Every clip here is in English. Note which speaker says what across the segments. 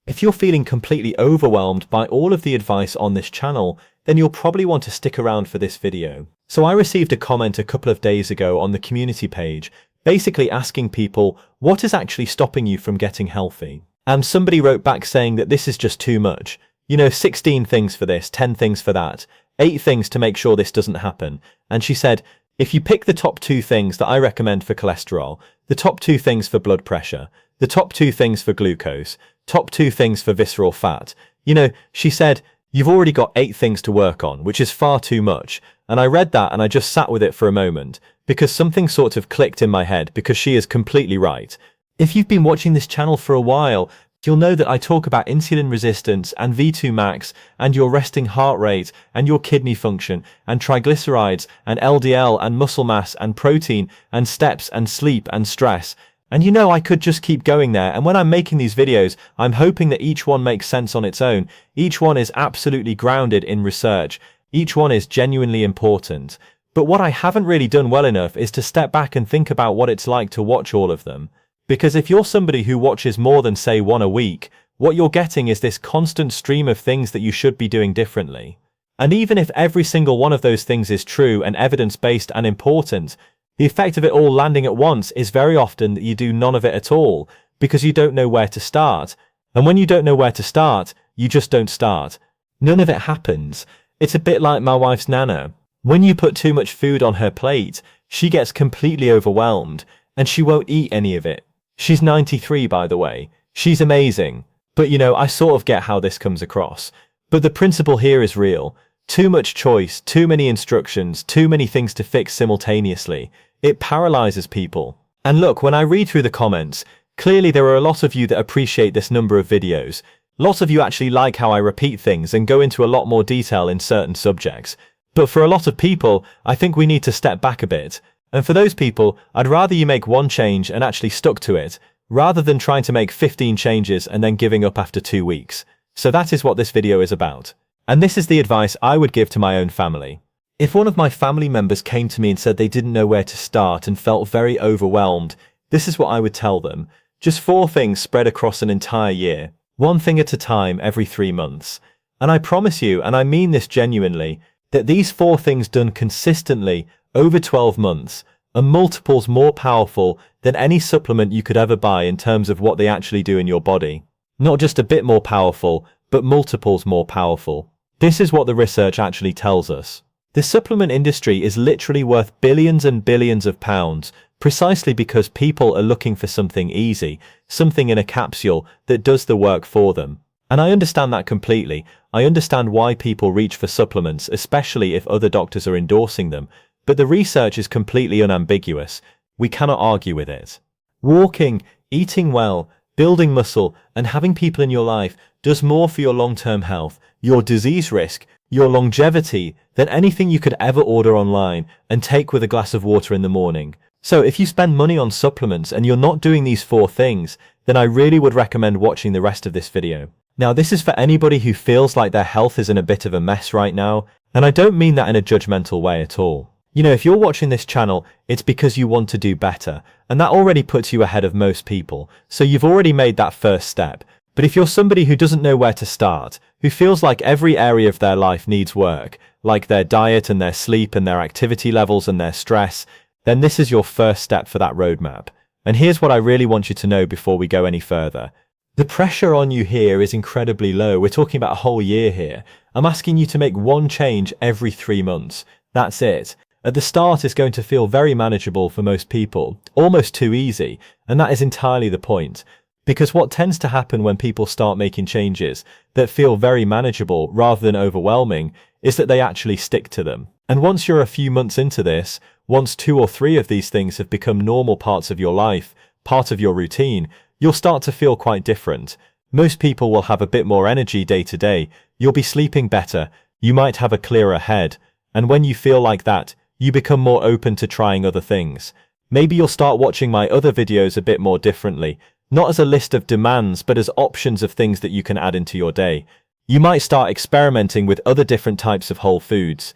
Speaker 1: If you're feeling completely overwhelmed by all of the advice on this channel, then you'll probably want to stick around for this video. So I received a comment a couple of days ago on the community page, basically asking people, what is actually stopping you from getting healthy? And somebody wrote back saying that this is just too much. 16 things for this, 10 things for that, 8 things to make sure this doesn't happen. And she said, if you pick the top 2 things that I recommend for cholesterol, the top 2 things for blood pressure, the top 2 things for glucose, top 2 things for visceral fat, she said, you've already got 8 things to work on, which is far too much. And I read that and I just sat with it for a moment, because something sort of clicked in my head, because she is completely right. If you've been watching this channel for a while, you'll know that I talk about insulin resistance and V2 max and your resting heart rate and your kidney function and triglycerides and LDL and muscle mass and protein and steps and sleep and stress. And I could just keep going there. And when I'm making these videos, I'm hoping that each one makes sense on its own. Each one is absolutely grounded in research. Each one is genuinely important. But what I haven't really done well enough is to step back and think about what it's like to watch all of them. Because if you're somebody who watches more than, say, one a week, what you're getting is this constant stream of things that you should be doing differently. And even if every single one of those things is true and evidence-based and important, the effect of it all landing at once is very often that you do none of it at all, because you don't know where to start. And when you don't know where to start, you just don't start. None of it happens. It's a bit like my wife's Nana. When you put too much food on her plate, she gets completely overwhelmed, and she won't eat any of it. She's 93, by the way. She's amazing. But I sort of get how this comes across. But the principle here is real. Too much choice, too many instructions, too many things to fix simultaneously. It paralyzes people. And look, when I read through the comments, clearly there are a lot of you that appreciate this number of videos. Lots of you actually like how I repeat things and go into a lot more detail in certain subjects. But for a lot of people, I think we need to step back a bit. And for those people, I'd rather you make one change and actually stuck to it, rather than trying to make 15 changes and then giving up after 2 weeks. So that is what this video is about. And this is the advice I would give to my own family. If one of my family members came to me and said they didn't know where to start and felt very overwhelmed, this is what I would tell them. Just 4 things spread across an entire year. 1 thing at a time every 3 months. And I promise you, and I mean this genuinely, that these 4 things done consistently over 12 months are multiples more powerful than any supplement you could ever buy in terms of what they actually do in your body. Not just a bit more powerful, but multiples more powerful. This is what the research actually tells us. The supplement industry is literally worth billions and billions of pounds, precisely because people are looking for something easy, something in a capsule that does the work for them. And I understand that completely. I understand why people reach for supplements, especially if other doctors are endorsing them. But the research is completely unambiguous. We cannot argue with it. Walking, eating well, building muscle, and having people in your life does more for your long-term health, your disease risk, your longevity than anything you could ever order online and take with a glass of water in the morning. So if you spend money on supplements and you're not doing these 4 things, then I really would recommend watching the rest of this video. Now, this is for anybody who feels like their health is in a bit of a mess right now, and I don't mean that in a judgmental way at all. If you're watching this channel, it's because you want to do better, and that already puts you ahead of most people, so you've already made that first step. But if you're somebody who doesn't know where to start, who feels like every area of their life needs work, like their diet and their sleep and their activity levels and their stress, then this is your first step for that roadmap. And here's what I really want you to know before we go any further. The pressure on you here is incredibly low. We're talking about a whole year here. I'm asking you to make 1 change every 3 months. That's it. At the start, it's going to feel very manageable for most people, almost too easy, and that is entirely the point. Because what tends to happen when people start making changes that feel very manageable rather than overwhelming is that they actually stick to them. And once you're a few months into this, once 2 or 3 of these things have become normal parts of your life, part of your routine, you'll start to feel quite different. Most people will have a bit more energy day to day, you'll be sleeping better, you might have a clearer head, and when you feel like that, you become more open to trying other things. Maybe you'll start watching my other videos a bit more differently, not as a list of demands, but as options of things that you can add into your day. You might start experimenting with other different types of whole foods.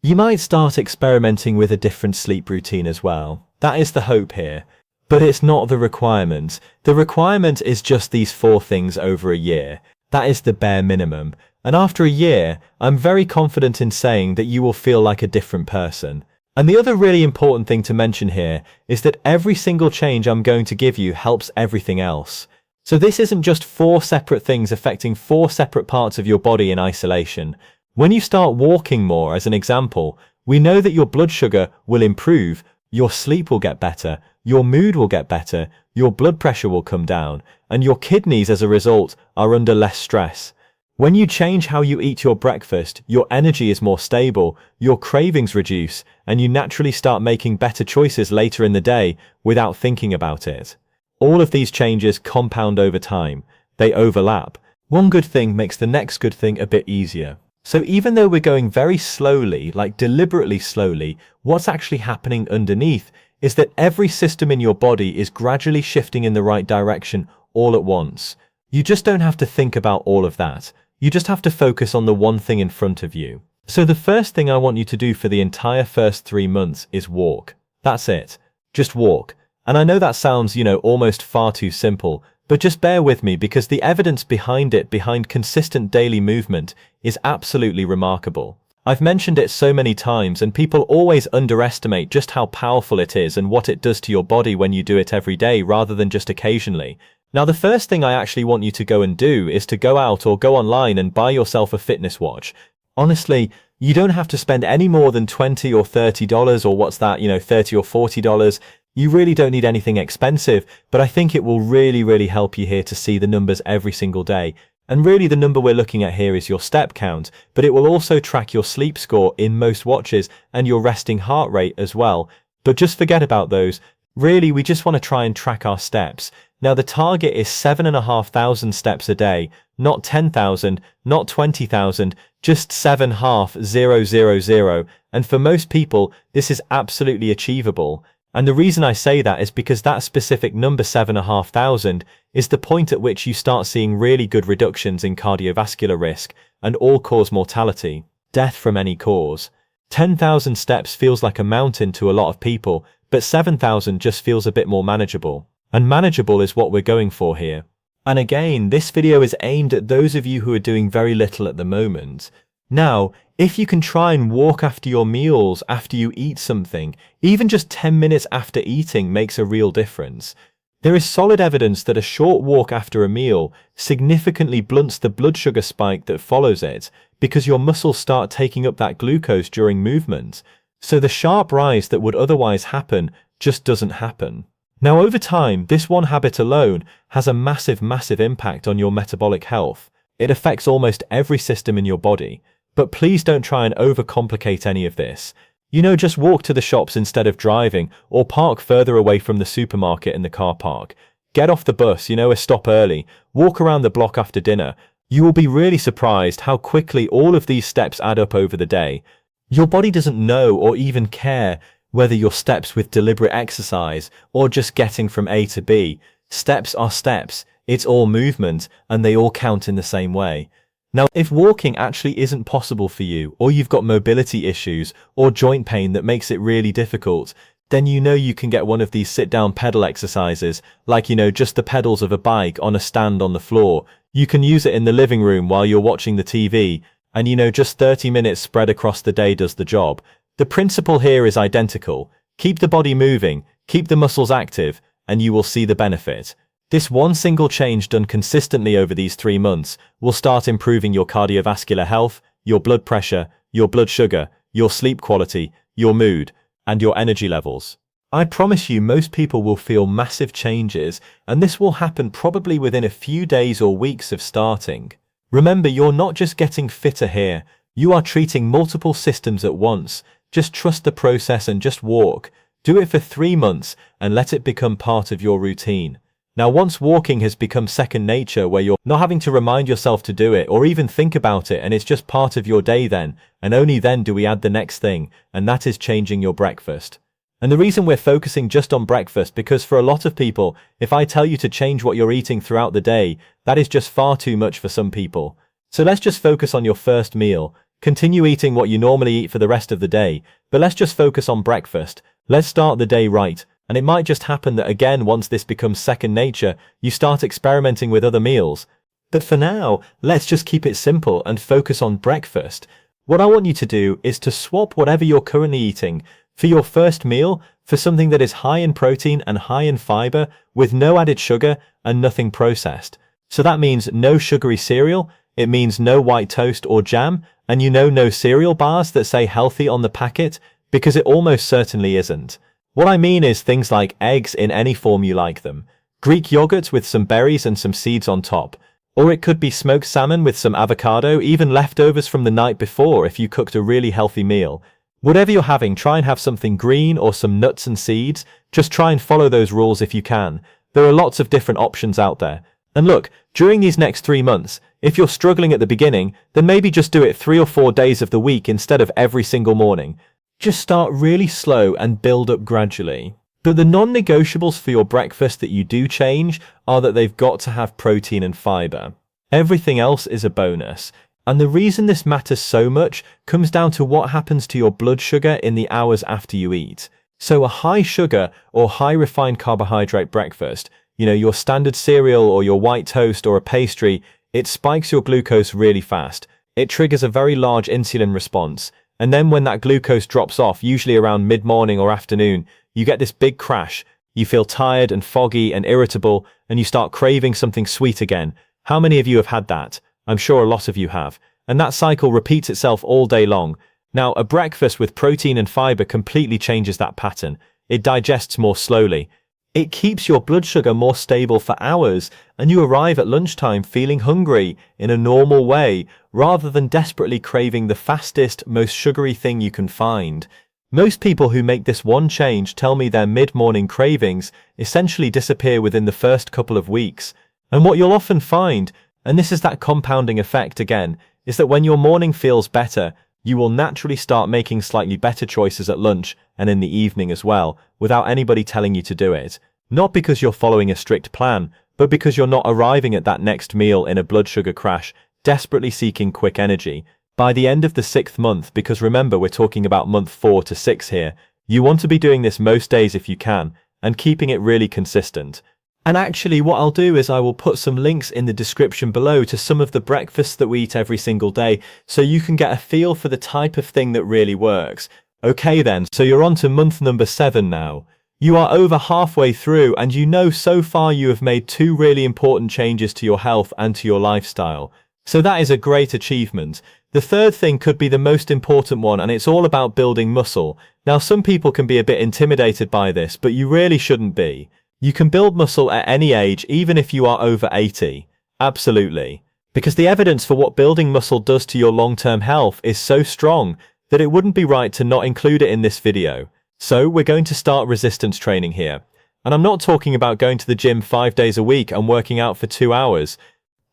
Speaker 1: You might start experimenting with a different sleep routine as well. That is the hope here. But it's not the requirement. The requirement is just these 4 things over a year. That is the bare minimum. And after a year, I'm very confident in saying that you will feel like a different person. And the other really important thing to mention here is that every single change I'm going to give you helps everything else. So this isn't just 4 separate things affecting 4 separate parts of your body in isolation. When you start walking more, as an example, we know that your blood sugar will improve, your sleep will get better, your mood will get better, your blood pressure will come down, and your kidneys as a result are under less stress. When you change how you eat your breakfast, your energy is more stable, your cravings reduce, and you naturally start making better choices later in the day without thinking about it. All of these changes compound over time. They overlap. One good thing makes the next good thing a bit easier. So even though we're going very slowly, like deliberately slowly, what's actually happening underneath is that every system in your body is gradually shifting in the right direction all at once. You just don't have to think about all of that. You just have to focus on the one thing in front of you. So the first thing I want you to do for the entire first 3 months is walk. That's it. Just walk. And I know that sounds, almost far too simple, but just bear with me because the evidence behind consistent daily movement is absolutely remarkable. I've mentioned it so many times and people always underestimate just how powerful it is and what it does to your body when you do it every day rather than just occasionally. Now, the first thing I actually want you to go and do is to go out or go online and buy yourself a fitness watch. Honestly, you don't have to spend any more than $20 or $30 or what's that, $30 or $40. You really don't need anything expensive, but I think it will really help you here to see the numbers every single day. And really the number we're looking at here is your step count, but it will also track your sleep score in most watches and your resting heart rate as well. But just forget about those. Really, we just want to try and track our steps. Now the target is 7,500 steps a day, not 10,000, not 20,000, just 7,500. And for most people, this is absolutely achievable. And the reason I say that is because that specific number 7,500 is the point at which you start seeing really good reductions in cardiovascular risk and all-cause mortality, death from any cause. 10,000 steps feels like a mountain to a lot of people, but 7,000 just feels a bit more manageable. And manageable is what we're going for here. And again, this video is aimed at those of you who are doing very little at the moment. Now, if you can try and walk after your meals, after you eat something, even just 10 minutes after eating makes a real difference. There is solid evidence that a short walk after a meal significantly blunts the blood sugar spike that follows it because your muscles start taking up that glucose during movement. So the sharp rise that would otherwise happen just doesn't happen. Now over time, this one habit alone has a massive impact on your metabolic health. It affects almost every system in your body. But please don't try and overcomplicate any of this. Just walk to the shops instead of driving, or park further away from the supermarket in the car park. Get off the bus, a stop early. Walk around the block after dinner. You will be really surprised how quickly all of these steps add up over the day. Your body doesn't know or even care whether your steps with deliberate exercise or just getting from A to B. Steps are steps. It's all movement, and they all count in the same way. Now, if walking actually isn't possible for you, or you've got mobility issues or joint pain that makes it really difficult, then you can get one of these sit-down pedal exercises, like just the pedals of a bike on a stand on the floor. You can use it in the living room while you're watching the TV, and just 30 minutes spread across the day does the job. The principle here is identical. Keep the body moving, keep the muscles active, and you will see the benefit. This one single change done consistently over these 3 months will start improving your cardiovascular health, your blood pressure, your blood sugar, your sleep quality, your mood, and your energy levels. I promise you most people will feel massive changes, and this will happen probably within a few days or weeks of starting. Remember, you're not just getting fitter here, you are treating multiple systems at once. Just trust the process and just walk. Do it for 3 months and let it become part of your routine. Now, once walking has become second nature, where you're not having to remind yourself to do it or even think about it, and it's just part of your day then, and only then do we add the next thing, and that is changing your breakfast. And the reason we're focusing just on breakfast, because for a lot of people, if I tell you to change what you're eating throughout the day, that is just far too much for some people. So let's just focus on your first meal. Continue eating what you normally eat for the rest of the day, but let's just focus on breakfast. Let's start the day right. And it might just happen that again, once this becomes second nature, you start experimenting with other meals. But for now, let's just keep it simple and focus on breakfast. What I want you to do is to swap whatever you're currently eating for your first meal for something that is high in protein and high in fiber with no added sugar and nothing processed. So that means no sugary cereal, it means no white toast or jam, and no cereal bars that say healthy on the packet, because it almost certainly isn't. What I mean is things like eggs in any form you like them, Greek yogurt with some berries and some seeds on top, or it could be smoked salmon with some avocado, even leftovers from the night before if you cooked a really healthy meal. Whatever you're having, try and have something green or some nuts and seeds. Just try and follow those rules if you can. There are lots of different options out there. And look, during these next 3 months, if you're struggling at the beginning, then maybe just do it 3 or 4 days of the week instead of every single morning. Just start really slow and build up gradually. But the non-negotiables for your breakfast that you do change are that they've got to have protein and fiber. Everything else is a bonus. And the reason this matters so much comes down to what happens to your blood sugar in the hours after you eat. So a high sugar or high refined carbohydrate breakfast, your standard cereal or your white toast or a pastry, it spikes your glucose really fast. It triggers a very large insulin response. And then when that glucose drops off, usually around mid-morning or afternoon, you get this big crash. You feel tired and foggy and irritable, and you start craving something sweet again. How many of you have had that? I'm sure a lot of you have. And that cycle repeats itself all day long. Now, a breakfast with protein and fiber completely changes that pattern. It digests more slowly. It keeps your blood sugar more stable for hours, and you arrive at lunchtime feeling hungry in a normal way, rather than desperately craving the fastest, most sugary thing you can find. Most people who make this one change tell me their mid-morning cravings essentially disappear within the first couple of weeks. And what you'll often find, and this is that compounding effect again, is that when your morning feels better, you will naturally start making slightly better choices at lunch and in the evening as well, without anybody telling you to do it. Not because you're following a strict plan, but because you're not arriving at that next meal in a blood sugar crash, desperately seeking quick energy. By the end of the 6th month, because remember we're talking about month 4 to 6 here, you want to be doing this most days if you can, and keeping it really consistent. And actually what I'll do is I will put some links in the description below to some of the breakfasts that we eat every single day, so you can get a feel for the type of thing that really works. Okay then, so you're on to month number 7 now. You are over halfway through, and so far you have made 2 really important changes to your health and to your lifestyle. So that is a great achievement. The third thing could be the most important one, and it's all about building muscle. Now, some people can be a bit intimidated by this, but you really shouldn't be. You can build muscle at any age, even if you are over 80. Absolutely. Because the evidence for what building muscle does to your long-term health is so strong that it wouldn't be right to not include it in this video. So we're going to start resistance training here. And I'm not talking about going to the gym 5 days a week and working out for 2 hours.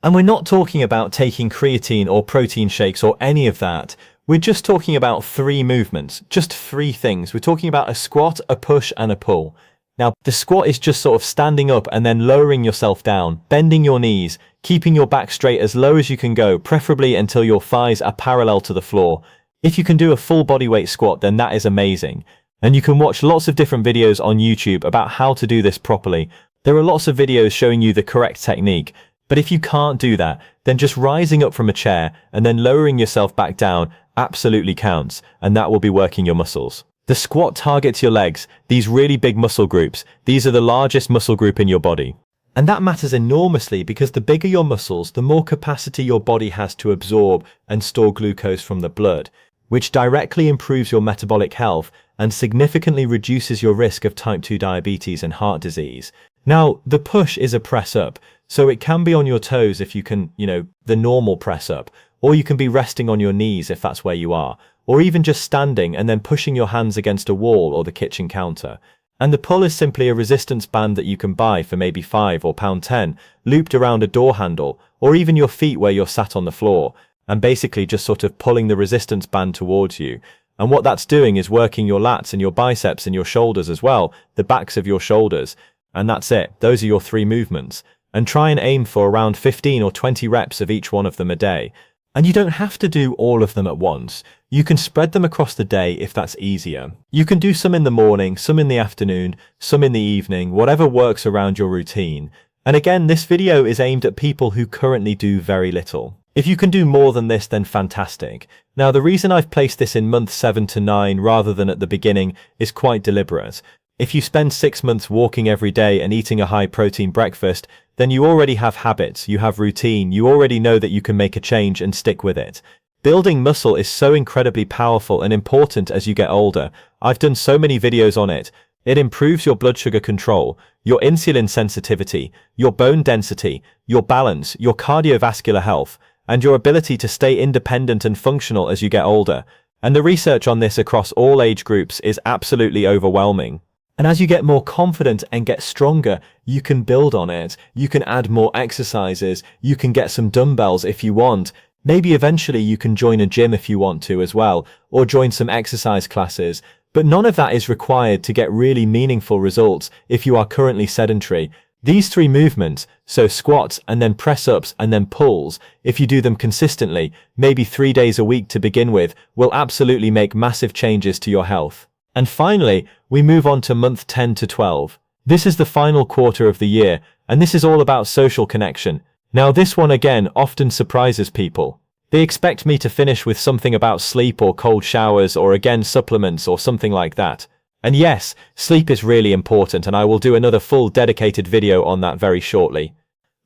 Speaker 1: And we're not talking about taking creatine or protein shakes or any of that. We're just talking about 3 movements, just 3 things. We're talking about a squat, a push, and a pull. Now, the squat is just sort of standing up and then lowering yourself down, bending your knees, keeping your back straight as low as you can go, preferably until your thighs are parallel to the floor. If you can do a full body weight squat, then that is amazing. And you can watch lots of different videos on YouTube about how to do this properly. There are lots of videos showing you the correct technique. But if you can't do that, then just rising up from a chair and then lowering yourself back down absolutely counts, and that will be working your muscles. The squat targets your legs, these really big muscle groups. These are the largest muscle group in your body. And that matters enormously because the bigger your muscles, the more capacity your body has to absorb and store glucose from the blood, which directly improves your metabolic health and significantly reduces your risk of type 2 diabetes and heart disease. Now, the push is a press up, so it can be on your toes if you can, the normal press up, or you can be resting on your knees if that's where you are, or even just standing and then pushing your hands against a wall or the kitchen counter. And the pull is simply a resistance band that you can buy for maybe £5 or £10, looped around a door handle, or even your feet where you're sat on the floor, and basically just sort of pulling the resistance band towards you. And what that's doing is working your lats and your biceps and your shoulders as well, the backs of your shoulders. And that's it. Those are your 3 movements. And try and aim for around 15 or 20 reps of each one of them a day. And you don't have to do all of them at once. You can spread them across the day if that's easier. You can do some in the morning, some in the afternoon, some in the evening, whatever works around your routine. And again, this video is aimed at people who currently do very little. If you can do more than this, then fantastic. Now, the reason I've placed this in month 7 to 9 rather than at the beginning is quite deliberate. If you spend 6 months walking every day and eating a high-protein breakfast, then you already have habits, you have routine, you already know that you can make a change and stick with it. Building muscle is so incredibly powerful and important as you get older. I've done so many videos on it. It improves your blood sugar control, your insulin sensitivity, your bone density, your balance, your cardiovascular health, and your ability to stay independent and functional as you get older. And the research on this across all age groups is absolutely overwhelming. And as you get more confident and get stronger, you can build on it. You can add more exercises. You can get some dumbbells if you want. Maybe eventually you can join a gym if you want to as well, or join some exercise classes. But none of that is required to get really meaningful results if you are currently sedentary. These 3 movements, so squats and then press-ups and then pulls, if you do them consistently, maybe 3 days a week to begin with, will absolutely make massive changes to your health. And finally, we move on to month 10 to 12. This is the final quarter of the year, and this is all about social connection. Now, this one again often surprises people. They expect me to finish with something about sleep or cold showers or again supplements or something like that. And yes, sleep is really important, and I will do another full dedicated video on that very shortly.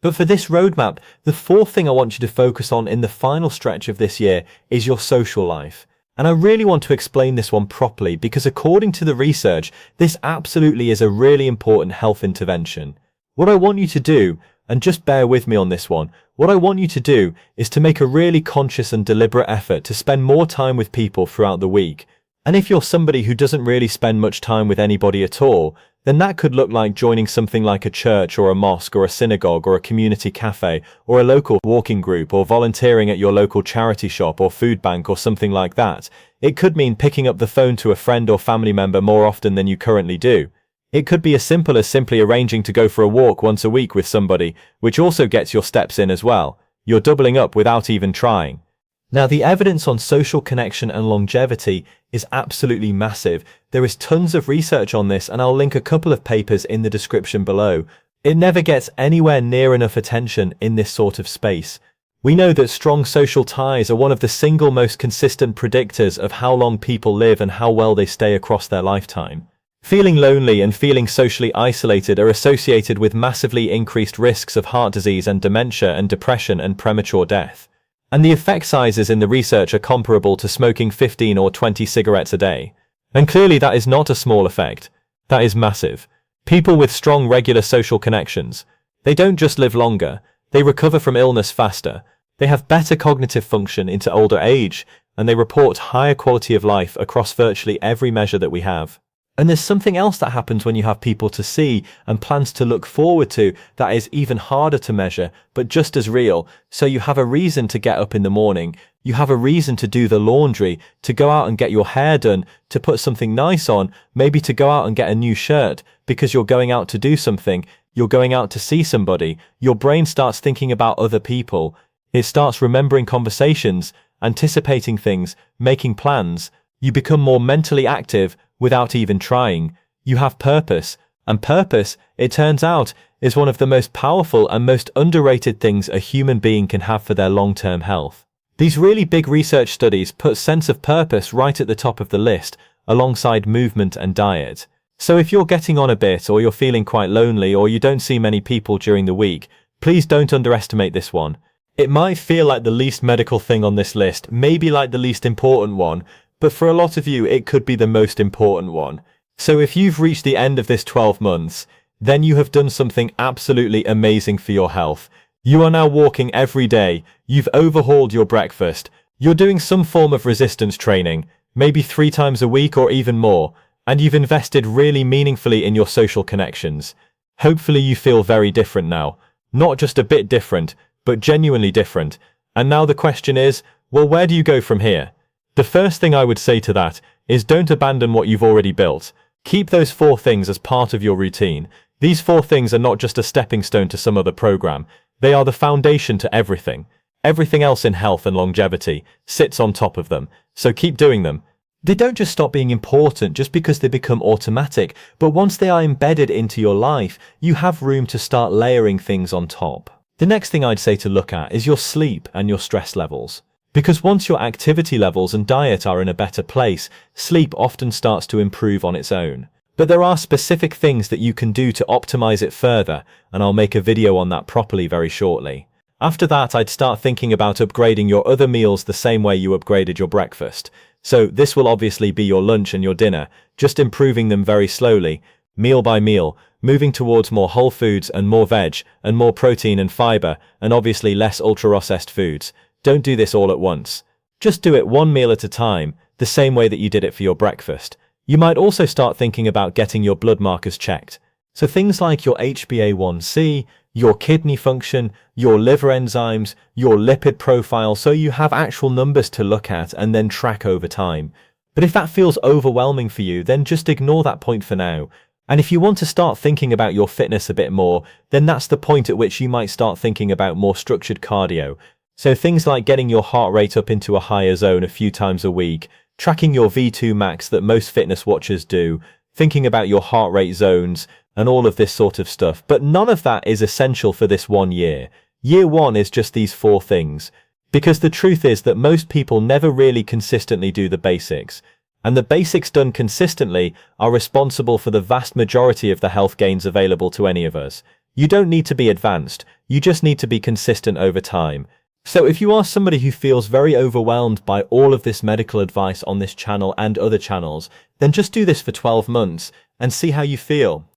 Speaker 1: But for this roadmap, the 4th thing I want you to focus on in the final stretch of this year is your social life. And I really want to explain this one properly because according to the research, this absolutely is a really important health intervention. What I want you to do, and just bear with me on this one, what I want you to do is to make a really conscious and deliberate effort to spend more time with people throughout the week. And if you're somebody who doesn't really spend much time with anybody at all, then that could look like joining something like a church or a mosque or a synagogue or a community cafe or a local walking group or volunteering at your local charity shop or food bank or something like that. It could mean picking up the phone to a friend or family member more often than you currently do. It could be as simple as simply arranging to go for a walk once a week with somebody, which also gets your steps in as well. You're doubling up without even trying. Now, the evidence on social connection and longevity is absolutely massive. There is tons of research on this, and I'll link a couple of papers in the description below. It never gets anywhere near enough attention in this sort of space. We know that strong social ties are one of the single most consistent predictors of how long people live and how well they stay across their lifetime. Feeling lonely and feeling socially isolated are associated with massively increased risks of heart disease and dementia and depression and premature death. And the effect sizes in the research are comparable to smoking 15 or 20 cigarettes a day. And clearly that is not a small effect. That is massive. People with strong regular social connections, they don't just live longer, they recover from illness faster, they have better cognitive function into older age, and they report higher quality of life across virtually every measure that we have. And there's something else that happens when you have people to see and plans to look forward to that is even harder to measure, but just as real. So you have a reason to get up in the morning. You have a reason to do the laundry, to go out and get your hair done, to put something nice on, maybe to go out and get a new shirt because you're going out to do something. You're going out to see somebody. Your brain starts thinking about other people. It starts remembering conversations, anticipating things, making plans. You become more mentally active without even trying. You have purpose, and purpose, it turns out, is one of the most powerful and most underrated things a human being can have for their long-term health. These really big research studies put sense of purpose right at the top of the list, alongside movement and diet. So if you're getting on a bit, or you're feeling quite lonely, or you don't see many people during the week, please don't underestimate this one. It might feel like the least medical thing on this list, maybe like the least important one, but for a lot of you, it could be the most important one. So if you've reached the end of this 12 months, then you have done something absolutely amazing for your health. You are now walking every day. You've overhauled your breakfast. You're doing some form of resistance training, maybe 3 times a week or even more, and you've invested really meaningfully in your social connections. Hopefully you feel very different now. Not just a bit different, but genuinely different. And now the question is, well, where do you go from here? The first thing I would say to that is don't abandon what you've already built. Keep those 4 things as part of your routine. These 4 things are not just a stepping stone to some other program. They are the foundation to everything. Everything else in health and longevity sits on top of them, so keep doing them. They don't just stop being important just because they become automatic, but once they are embedded into your life, you have room to start layering things on top. The next thing I'd say to look at is your sleep and your stress levels. Because once your activity levels and diet are in a better place, sleep often starts to improve on its own. But there are specific things that you can do to optimize it further, and I'll make a video on that properly very shortly. After that, I'd start thinking about upgrading your other meals the same way you upgraded your breakfast. So this will obviously be your lunch and your dinner, just improving them very slowly, meal by meal, moving towards more whole foods and more veg, and more protein and fiber, and obviously less ultra-processed foods. Don't do this all at once. Just do it one meal at a time, the same way that you did it for your breakfast. You might also start thinking about getting your blood markers checked. So things like your HbA1c, your kidney function, your liver enzymes, your lipid profile, so you have actual numbers to look at and then track over time. But if that feels overwhelming for you, then just ignore that point for now. And if you want to start thinking about your fitness a bit more, then that's the point at which you might start thinking about more structured cardio. So things like getting your heart rate up into a higher zone a few times a week, tracking your V2 max that most fitness watchers do, thinking about your heart rate zones, and all of this sort of stuff. But none of that is essential for this 1 year. Year 1 is just these 4 things. Because the truth is that most people never really consistently do the basics. And the basics done consistently are responsible for the vast majority of the health gains available to any of us. You don't need to be advanced, you just need to be consistent over time. So if you are somebody who feels very overwhelmed by all of this medical advice on this channel and other channels, then just do this for 12 months and see how you feel.